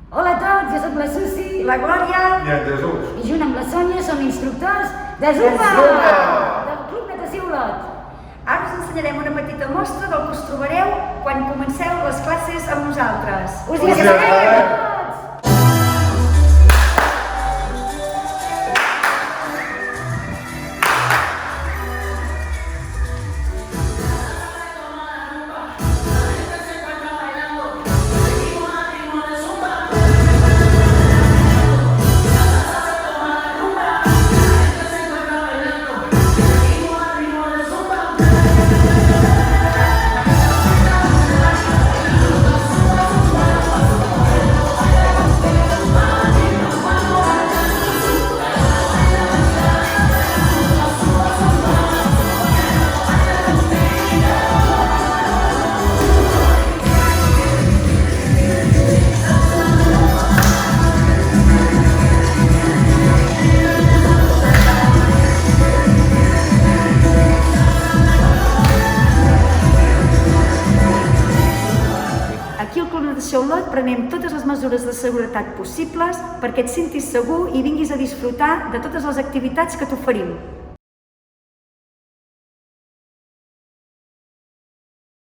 Hola a tots, jo sóc la Susi, la Glòria i en Jesús. i junt amb la Sònia som instructors de Zumba, del Club Natació Olot. Ara us ensenyarem una petita mostra del que us trobareu quan comenceu les classes amb nosaltres. Us hi esperem tots! Aquí al Club Natació Olot prenem totes les mesures de seguretat possibles perquè et sentis segur i vinguis a disfrutar de totes les activitats que t'oferim.